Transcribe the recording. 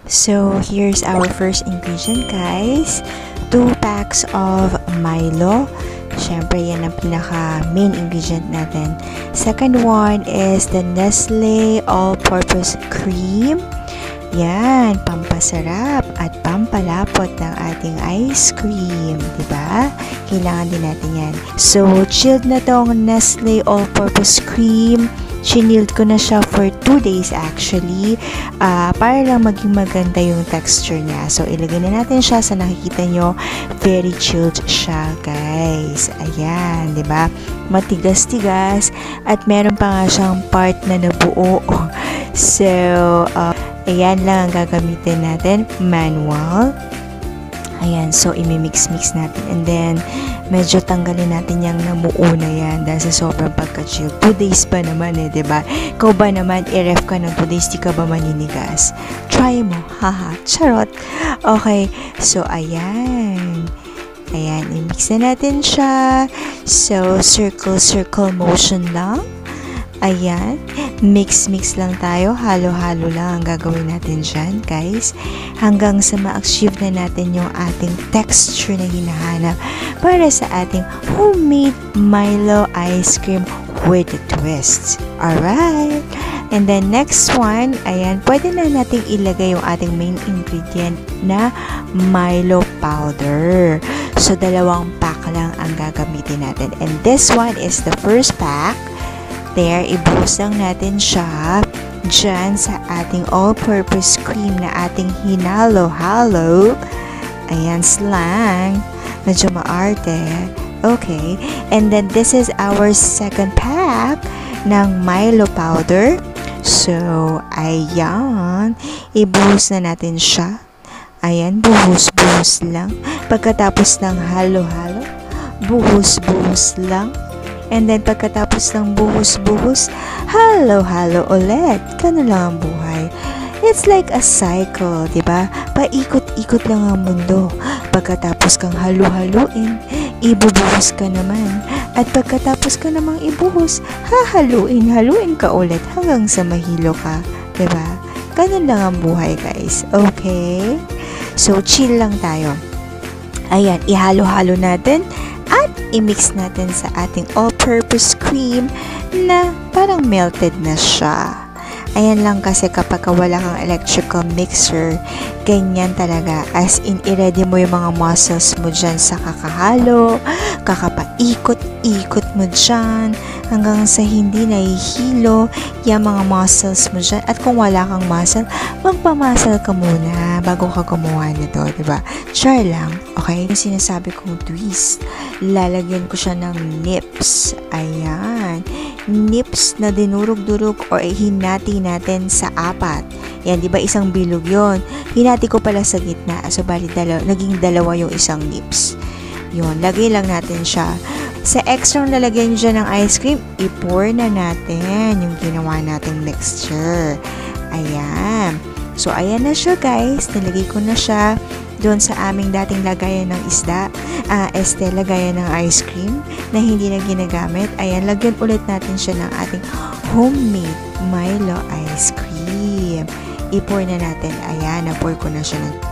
So, here's our first ingredient, guys. 2 packs of Milo. Siyempre, yan ang pinaka-main ingredient natin. Second one is the Nestle All-Purpose Cream. Yan, pampasarap at pampalapot ng ating ice cream, diba? Kailangan din natin yan. So, chilled na tong Nestle All-Purpose Cream. Chinilled ko na siya for 2 days actually, para lang maging maganda yung texture niya. So, ilagay na natin siya sa nakikita nyo. Very chilled siya, guys. Ayan, diba? Matigas-tigas. At meron pa nga siyang part na nabuo. So, ayan lang ang gagamitin natin. Manual. Ayan, so imimix-mix natin. And then, medyo tanggalin natin yung namuo na yan dahil sa sobrang pagka-chill. 2 days pa naman diba? Ikaw ba naman, i-ref ka ng 2 days, di ka ba maninigas? Try mo, haha, charot. Okay, so ayan. Ayan, i-mix na natin siya. So, circle motion lang. Ayan, mix lang tayo, halo-halo lang ang gagawin natin dyan, guys, hanggang sa ma-achieve na natin yung ating texture na hinahanap para sa ating homemade Milo ice cream with a twist. Alright, and then next one, ayan, pwede na natin ilagay yung ating main ingredient na Milo powder. So, 2 pack lang ang gagamitin natin, and this one is the first pack. There, ibuhos lang natin siya dyan sa ating all-purpose cream na ating hinalo-halo. Ayan, slang. Medyo maarte. Okay. And then, this is our second pack ng Milo powder. So, ayan. Ibuhos na natin siya. Ayan, buhos-buhos lang. Pagkatapos ng halo-halo, buhos-buhos lang. And then, pagkatapos ng buhos-buhos, halo-halo ulit. Ganun lang ang buhay. It's like a cycle, diba? Paikot-ikot lang ang mundo. Pagkatapos kang halo-haluin, ibubuhos ka naman. At pagkatapos ka namang ibuhos, haluin ka ulit hanggang sa mahilo ka. Diba? Ganun lang ang buhay, guys. Okay? So, chill lang tayo. Ayan, ihalo-halo natin. At i-mix natin sa ating all-purpose cream na parang melted na siya. Ayan lang kasi kapag wala kang electrical mixer, ganyan talaga. As in, i-ready mo yung mga muscles mo dyan sa kakahalo, kakapaikot-ikot mo dyan, hanggang sa hindi nahihilo yung mga muscles mo dyan. At kung wala kang muscle, magpamuscle ka muna bago ka gumawa nito, diba? Try lang, okay? Yung sinasabi kong twist, lalagyan ko siya ng nips. Ayan. Nips na dinurog-durog or hinati natin sa 4. Yan, di ba isang bilog yon? Hinati ko pala sa gitna. So, bali, naging 2 yung isang nips. Yun, lagay lang natin siya. Sa extra lalagyan nyo dyan ng ice cream, i-pour na natin yung ginawa nating mixture. Ayan. So, ayan na siya, guys. Nalagay ko na siya doon sa aming dating lagayan ng isda, lagayan ng ice cream na hindi na ginagamit. Ayan, lagyan ulit natin siya ng ating homemade Milo ice cream. I-pour na natin. Ayan, na-pour ko na siya ng